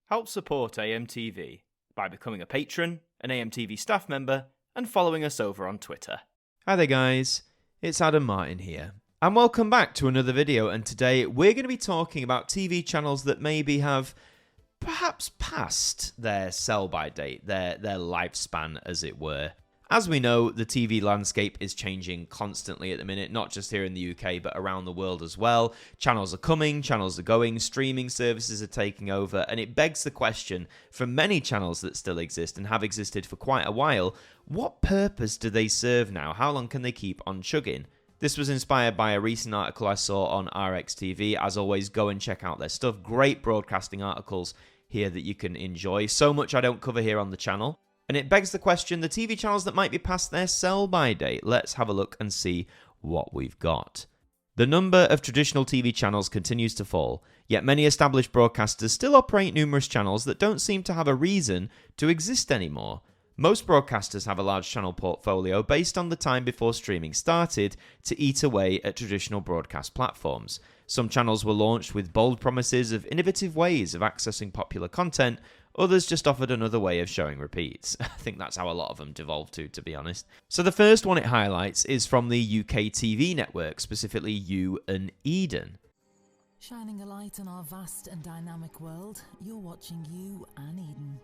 Help support AMTV by becoming a patron, an AMTV staff member, and following us over on Twitter. Hi there guys, it's Adam Martyn here, and welcome back to another video, and today we're going to be talking about TV channels that maybe have perhaps passed their sell-by date, their lifespan as it were. As we know, the TV landscape is changing constantly at the minute, not just here in the UK, but around the world as well. Channels are coming, channels are going, streaming services are taking over, and it begs the question, for many channels that still exist and have existed for quite a while, what purpose do they serve now? How long can they keep on chugging? This was inspired by a recent article I saw on RXTV. As always, go and check out their stuff. Great broadcasting articles here that you can enjoy. So much I don't cover here on the channel. And it begs the question, the TV channels that might be past their sell-by date. Let's have a look and see what we've got. The number of traditional TV channels continues to fall, yet many established broadcasters still operate numerous channels that don't seem to have a reason to exist anymore. Most broadcasters have a large channel portfolio based on the time before streaming started to eat away at traditional broadcast platforms. Some channels were launched with bold promises of innovative ways of accessing popular content. Others just offered another way of showing repeats. I think that's how a lot of them devolved to be honest. So the first one it highlights is from the UK TV network, specifically You and Eden. Shining a light on our vast and dynamic world, you're watching You and Eden.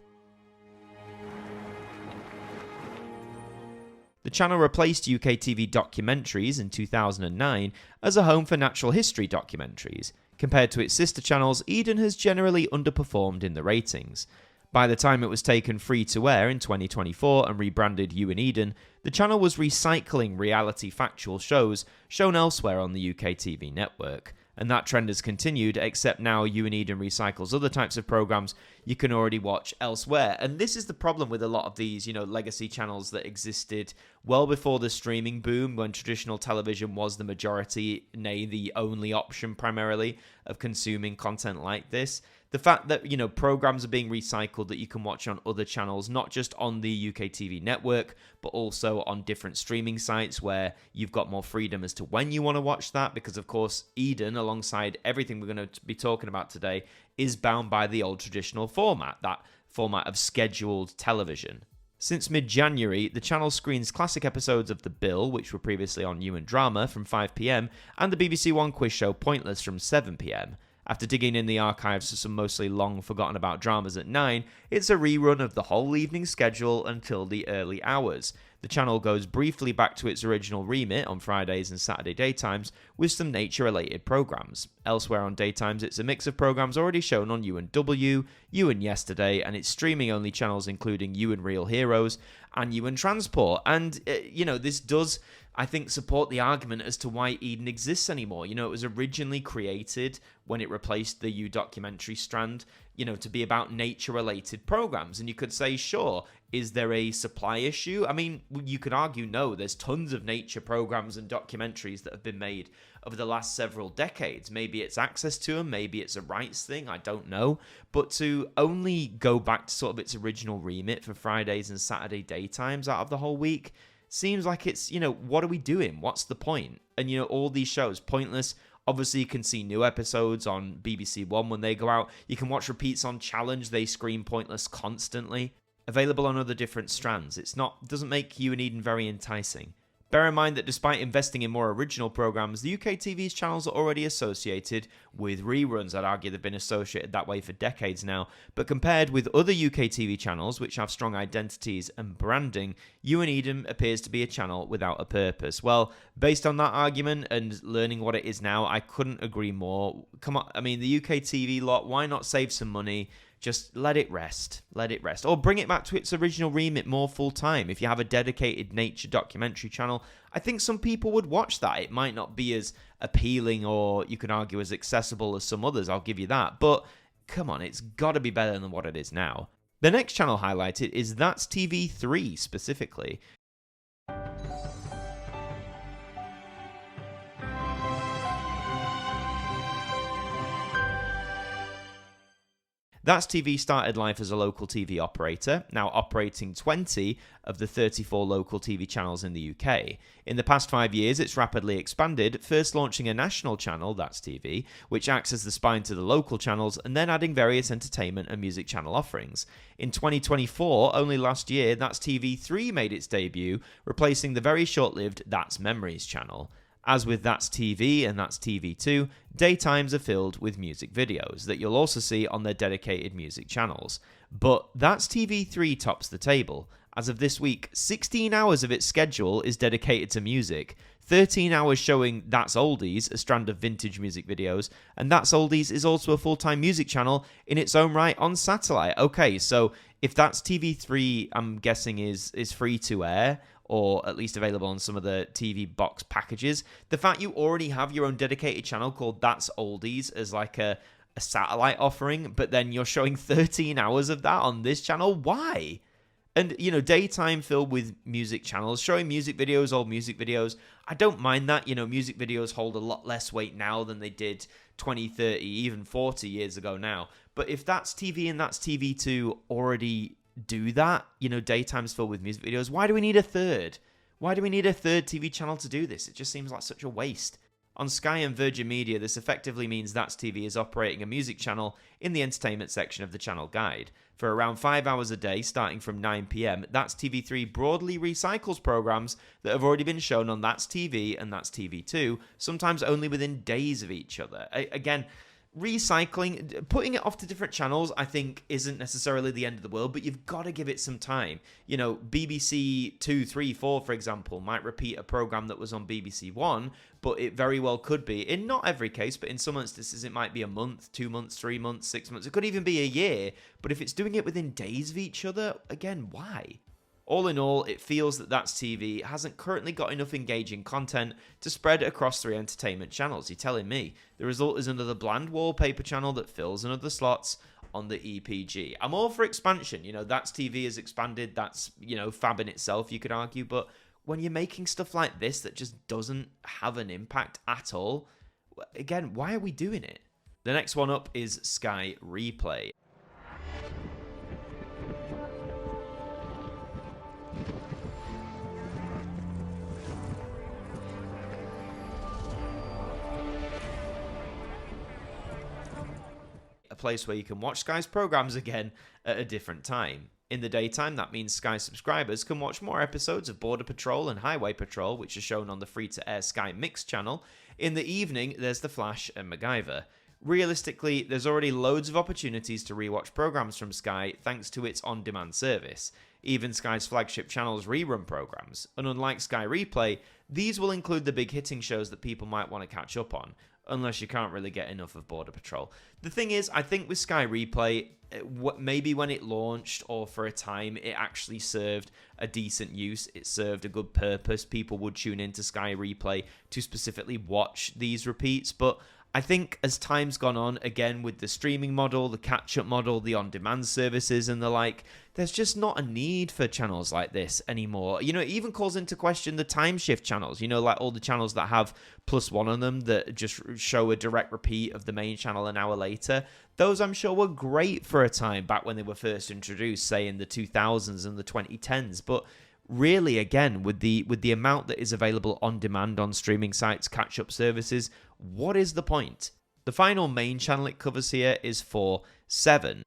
The channel replaced UK TV documentaries in 2009 as a home for natural history documentaries. Compared to its sister channels, Eden has generally underperformed in the ratings. By the time it was taken free to air in 2024 and rebranded You and Eden, the channel was recycling reality factual shows shown elsewhere on the UK TV network. And that trend has continued, except now You and Eden recycles other types of programs you can already watch elsewhere. And this is the problem with a lot of these, legacy channels that existed well before the streaming boom, when traditional television was the majority, nay, the only option primarily of consuming content like this. The fact that, programs are being recycled that you can watch on other channels, not just on the UK TV network, but also on different streaming sites where you've got more freedom as to when you want to watch that. Because, of course, Eden, alongside everything we're going to be talking about today, is bound by the old traditional format, that format of scheduled television. Since mid-January, the channel screens classic episodes of The Bill, which were previously on You and Drama from 5 PM, and the BBC One quiz show Pointless from 7 PM. After digging in the archives for some mostly long forgotten about dramas at 9, it's a rerun of the whole evening schedule until the early hours. The channel goes briefly back to its original remit on Fridays and Saturday daytimes with some nature-related programs. Elsewhere on daytimes, it's a mix of programs already shown on You and W, You and Yesterday, and its streaming-only channels including You and Real Heroes and You and Transport. And, this does, I think, support the argument as to why Eden exists anymore. It was originally created when it replaced the You documentary strand, to be about nature-related programs. And you could say, sure, is there a supply issue? I mean, you could argue no, there's tons of nature programs and documentaries that have been made over the last several decades. Maybe it's access to them, maybe it's a rights thing, I don't know. But to only go back to sort of its original remit for Fridays and Saturday daytimes out of the whole week seems like it's, what are we doing? What's the point? And, all these shows, Pointless, obviously you can see new episodes on BBC One when they go out. You can watch repeats on Challenge, they screen Pointless constantly. Available on other different strands. Doesn't make You and Eden very enticing. Bear in mind that despite investing in more original programs, the UK TV's channels are already associated with reruns. I'd argue they've been associated that way for decades now. But compared with other UK TV channels, which have strong identities and branding, You and Eden appears to be a channel without a purpose. Well, based on that argument and learning what it is now, I couldn't agree more. Come on, the UK TV lot, why not save some money? Just let it rest. Or bring it back to its original remit more full-time. If you have a dedicated nature documentary channel, I think some people would watch that. It might not be as appealing or you can argue as accessible as some others, I'll give you that. But come on, it's got to be better than what it is now. The next channel highlighted is That's TV3 specifically. That's TV started life as a local TV operator, now operating 20 of the 34 local TV channels in the UK. In the past 5 years, it's rapidly expanded, first launching a national channel, That's TV, which acts as the spine to the local channels, and then adding various entertainment and music channel offerings. In 2024, only last year, That's TV 3 made its debut, replacing the very short-lived That's Memories channel. As with That's TV and That's TV 2, daytimes are filled with music videos that you'll also see on their dedicated music channels. But That's TV 3 tops the table. As of this week, 16 hours of its schedule is dedicated to music, 13 hours showing That's Oldies, a strand of vintage music videos, and That's Oldies is also a full-time music channel in its own right on satellite. Okay, so if That's TV 3, I'm guessing is free to air, or at least available on some of the TV box packages, the fact you already have your own dedicated channel called That's Oldies as like a satellite offering, but then you're showing 13 hours of that on this channel, why? And, daytime filled with music channels, showing music videos, old music videos, I don't mind that. Music videos hold a lot less weight now than they did 20, 30, even 40 years ago now. But if That's TV and That's TV 2 already do that, daytime's filled with music videos, why do we need a third? Why do we need a third TV channel to do this? It just seems like such a waste. On Sky and Virgin Media, this effectively means That's TV is operating a music channel in the entertainment section of the channel guide. For around 5 hours a day, starting from 9 PM, That's TV 3 broadly recycles programs that have already been shown on That's TV and That's TV 2, sometimes only within days of each other. Again, recycling, putting it off to different channels, I think isn't necessarily the end of the world, but you've got to give it some time. BBC 2, 3, 4, for example, might repeat a program that was on BBC 1, but it very well could be, in not every case, but in some instances, it might be a month, 2 months, 3 months, 6 months. It could even be a year, but if it's doing it within days of each other, again, why? All in all, it feels that That's TV hasn't currently got enough engaging content to spread across 3 entertainment channels. You're telling me. The result is another bland wallpaper channel that fills another slots on the EPG. I'm all for expansion. That's TV has expanded. That's, fab in itself, you could argue. But when you're making stuff like this that just doesn't have an impact at all, again, why are we doing it? The next one up is Sky Replay. A place where you can watch Sky's programs again at a different time. In the daytime, that means Sky subscribers can watch more episodes of Border Patrol and Highway Patrol, which are shown on the free-to-air Sky Mix channel. In the evening, there's The Flash and MacGyver. Realistically, there's already loads of opportunities to rewatch programs from Sky thanks to its on-demand service. Even Sky's flagship channels rerun programs, and unlike Sky Replay, these will include the big hitting shows that people might want to catch up on, unless you can't really get enough of Border Patrol. The thing is, I think with Sky Replay, maybe when it launched or for a time, it actually served a decent use. It served a good purpose. People would tune into Sky Replay to specifically watch these repeats, but I think as time's gone on, again, with the streaming model, the catch-up model, the on-demand services and the like, there's just not a need for channels like this anymore. It even calls into question the time shift channels, like all the channels that have +1 on them that just show a direct repeat of the main channel an hour later. Those, I'm sure, were great for a time back when they were first introduced, say in the 2000s and the 2010s, but really, again, with the amount that is available on demand on streaming sites, catch-up services, what is the point? The final main channel it covers here is 4/7.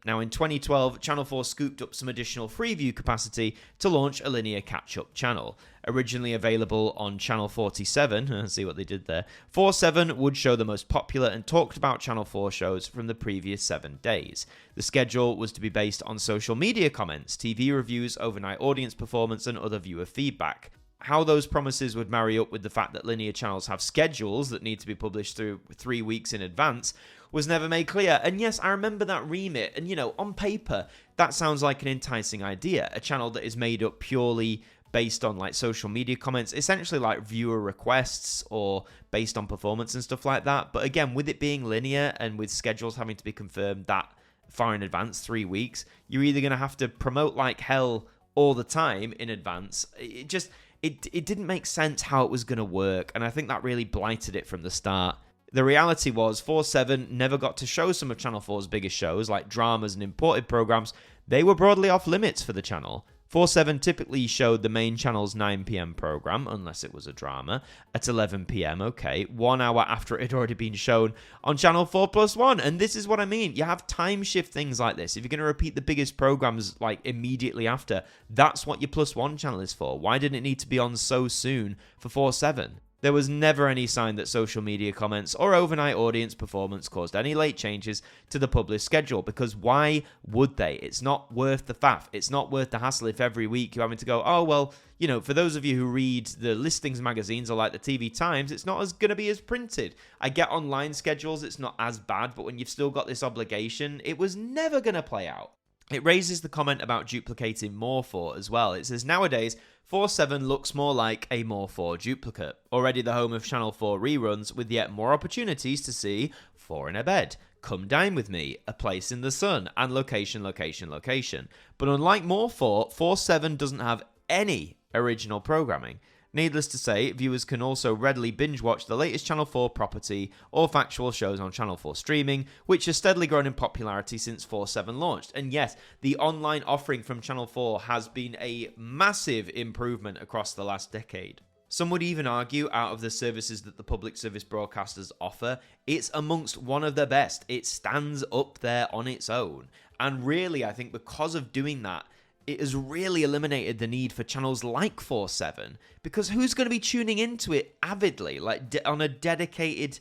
Now, in 2012, Channel 4 scooped up some additional Freeview capacity to launch a linear catch-up channel. Originally available on Channel 47, see what they did there, 4/7 would show the most popular and talked about Channel 4 shows from the previous 7 days. The schedule was to be based on social media comments, TV reviews, overnight audience performance, and other viewer feedback. How those promises would marry up with the fact that linear channels have schedules that need to be published through 3 weeks in advance was never made clear. And yes, I remember that remit, and on paper, that sounds like an enticing idea. A channel that is made up purely based on like social media comments, essentially like viewer requests or based on performance and stuff like that. But again, with it being linear and with schedules having to be confirmed, that far in advance, 3 weeks, you're either going to have to promote like hell all the time in advance. It didn't make sense how it was going to work, and I think that really blighted it from the start. The reality was 4/7 never got to show some of Channel 4's biggest shows, like dramas and imported programmes. They were broadly off limits for the channel. 4/7 typically showed the main channel's 9 p.m. programme, unless it was a drama, at 11 p.m, okay, 1 hour after it had already been shown on Channel 4+1. And this is what I mean. You have time shift things like this. If you're going to repeat the biggest programmes like immediately after, that's what your +1 channel is for. Why didn't it need to be on so soon for 4/7? There was never any sign that social media comments or overnight audience performance caused any late changes to the published schedule, because why would they? It's not worth the faff. It's not worth the hassle if every week you're having to go, oh, well, you know, for those of you who read the listings magazines or like the TV Times, it's not going to be as printed. I get online schedules, it's not as bad, but when you've still got this obligation, it was never going to play out. It raises the comment about duplicating More 4 as well. It says, nowadays, 4/7 looks more like a More 4 duplicate, already the home of Channel 4 reruns, with yet more opportunities to see 4 in a Bed, Come Dine With Me, A Place in the Sun, and Location. But unlike More 4, 4/7 doesn't have any original programming. Needless to say, viewers can also readily binge-watch the latest Channel 4 property or factual shows on Channel 4 streaming, which has steadily grown in popularity since 4/7 launched. And yes, the online offering from Channel 4 has been a massive improvement across the last decade. Some would even argue, out of the services that the public service broadcasters offer, it's amongst one of the best. It stands up there on its own. And really, I think because of doing that, it has really eliminated the need for channels like 4/7, because who's going to be tuning into it avidly, like on a dedicated,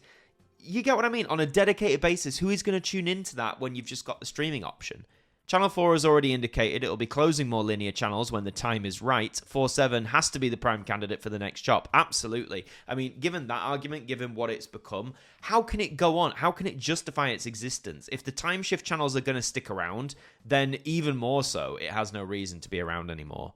you get what I mean, on a dedicated basis? Who is going to tune into that when you've just got the streaming option? Channel 4 has already indicated it'll be closing more linear channels when the time is right. 4/7 has to be the prime candidate for the next chop. Absolutely. I mean, given that argument, given what it's become, how can it go on? How can it justify its existence? If the time shift channels are going to stick around, then even more so, it has no reason to be around anymore.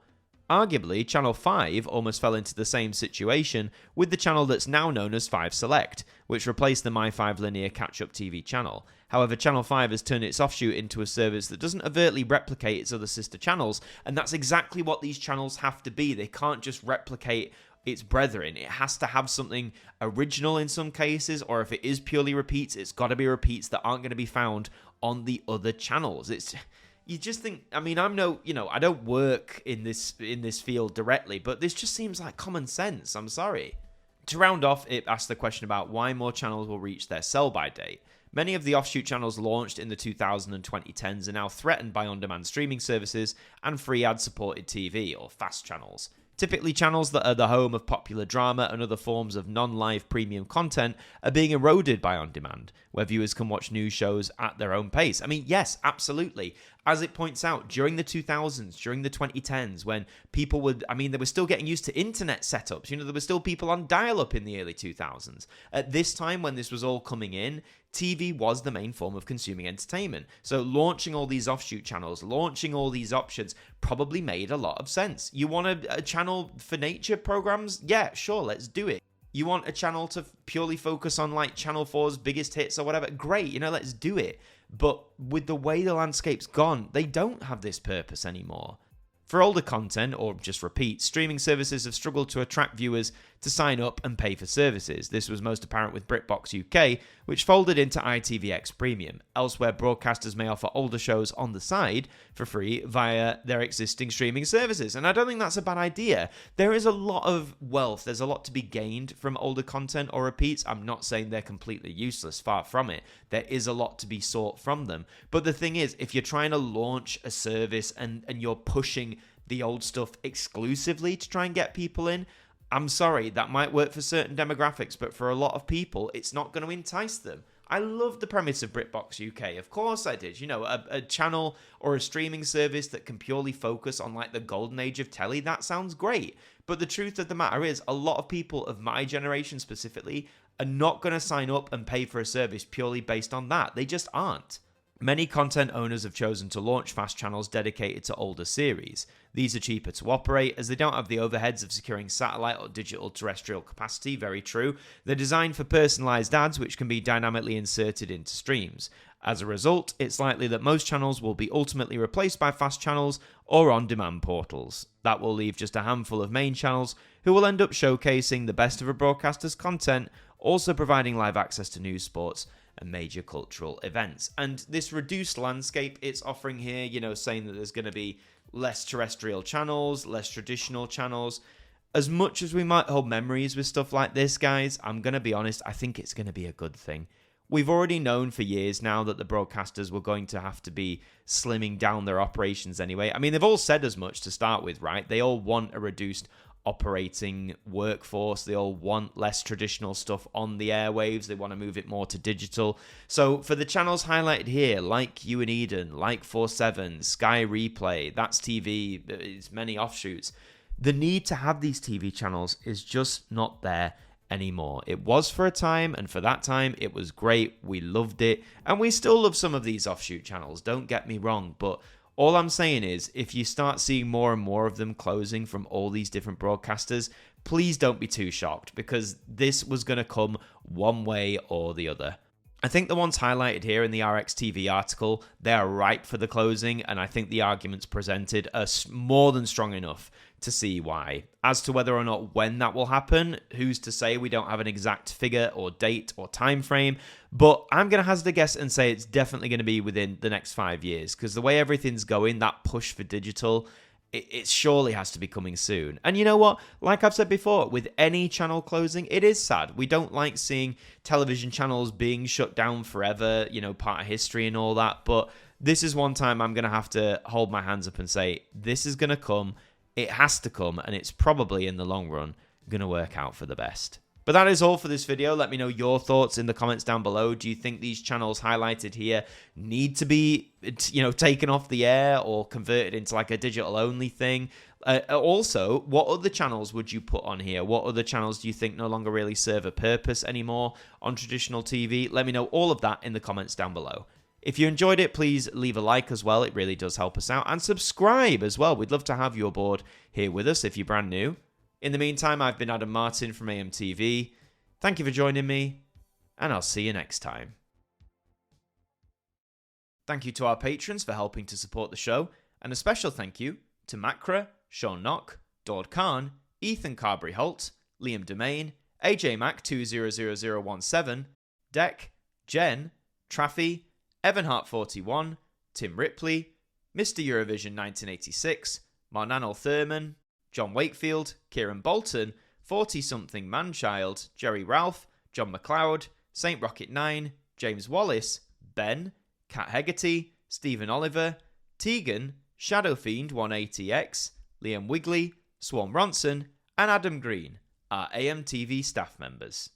Arguably, Channel 5 almost fell into the same situation with the channel that's now known as 5 Select, which replaced the My5 linear catch-up TV channel. However, Channel 5 has turned its offshoot into a service that doesn't overtly replicate its other sister channels, and that's exactly what these channels have to be. They can't just replicate its brethren. It has to have something original in some cases, or if it is purely repeats, it's got to be repeats that aren't going to be found on the other channels. You just think, I mean, I don't work in this field directly, but this just seems like common sense. I'm sorry. To round off, it asks the question about why more channels will reach their sell-by date. Many of the offshoot channels launched in the 2000s and 2010s are now threatened by on-demand streaming services and free ad-supported TV, or FAST channels. Typically, channels that are the home of popular drama and other forms of non-live premium content are being eroded by on-demand, where viewers can watch news shows at their own pace. I mean, yes, absolutely. As it points out, during the 2000s, during the 2010s, when people they were still getting used to internet setups. You know, there were still people on dial-up in the early 2000s. At this time, when this was all coming in, TV was the main form of consuming entertainment. So launching all these offshoot channels, launching all these options probably made a lot of sense. You want a channel for nature programs? Yeah, sure, let's do it. You want a channel to purely focus on like Channel 4's biggest hits or whatever? Great, let's do it. But with the way the landscape's gone, they don't have this purpose anymore. For older content, or just repeat, streaming services have struggled to attract viewers to sign up and pay for services. This was most apparent with BritBox UK, which folded into ITVX Premium. Elsewhere, broadcasters may offer older shows on the side for free via their existing streaming services. And I don't think that's a bad idea. There is a lot of wealth. There's a lot to be gained from older content or repeats. I'm not saying they're completely useless. Far from it. There is a lot to be sought from them. But the thing is, if you're trying to launch a service and you're pushing the old stuff exclusively to try and get people in, I'm sorry, that might work for certain demographics, but for a lot of people, it's not going to entice them. I love the premise of BritBox UK. Of course I did. A channel or a streaming service that can purely focus on like the golden age of telly, that sounds great. But the truth of the matter is, a lot of people of my generation specifically are not going to sign up and pay for a service purely based on that. They just aren't. Many content owners have chosen to launch fast channels dedicated to older series. These are cheaper to operate as they don't have the overheads of securing satellite or digital terrestrial capacity, very true. They're designed for personalised ads which can be dynamically inserted into streams. As a result, it's likely that most channels will be ultimately replaced by fast channels or on-demand portals. That will leave just a handful of main channels who will end up showcasing the best of a broadcaster's content, also providing live access to news, sports, and major cultural events. And this reduced landscape it's offering here, saying that there's going to be less terrestrial channels, less traditional channels. As much as we might hold memories with stuff like this, guys, I'm going to be honest, I think it's going to be a good thing. We've already known for years now that the broadcasters were going to have to be slimming down their operations anyway. I mean, they've all said as much to start with, right? They all want a reduced operating workforce. They all want less traditional stuff on the airwaves. They want to move it more to digital. So for the channels highlighted here, like You and Eden, like 4/7, Sky Replay, That's TV, it's many offshoots, the need to have these TV channels is just not there anymore. It was for a time, and for that time it was great. We loved it, and we still love some of these offshoot channels, don't get me wrong, but all I'm saying is if you start seeing more and more of them closing from all these different broadcasters, please don't be too shocked, because this was going to come one way or the other. I think the ones highlighted here in the RXTV article, they are ripe for the closing, and I think the arguments presented are more than strong enough to see why. As to whether or not when that will happen, who's to say? We don't have an exact figure or date or time frame, but I'm going to hazard a guess and say it's definitely going to be within the next 5 years, because the way everything's going, that push for digital, it surely has to be coming soon. And you know what? Like I've said before, with any channel closing, it is sad. We don't like seeing television channels being shut down forever, part of history and all that, but this is one time I'm going to have to hold my hands up and say, this is going to come. It has to come, and it's probably, in the long run, going to work out for the best. But that is all for this video. Let me know your thoughts in the comments down below. Do you think these channels highlighted here need to be, taken off the air or converted into like a digital-only thing? Also, what other channels would you put on here? What other channels do you think no longer really serve a purpose anymore on traditional TV? Let me know all of that in the comments down below. If you enjoyed it, please leave a like as well. It really does help us out. And subscribe as well. We'd love to have you aboard here with us if you're brand new. In the meantime, I've been Adam Martyn from AMTV. Thank you for joining me, and I'll see you next time. Thank you to our patrons for helping to support the show, and a special thank you to Macra, Shaun Knock, Daud Khan, Ethan Carberry-Holt, Liam De-Maine, AJ Mac 200017, Deck, Jen, Traffy, Evan 41, Tim Ripley, Mr. Eurovision 1986, Marnanel Thurman, John Wakefield, Kieran Bolton, 40-something Manchild, Jerry Ralph, John McLeod, Saint Rocket 9, James Wallace, Ben, Kat Hegarty, Stephen Oliver, Tegan, Shadowfiend 180X, Liam Wigley, Swan Ronson, and Adam Green are AMTV staff members.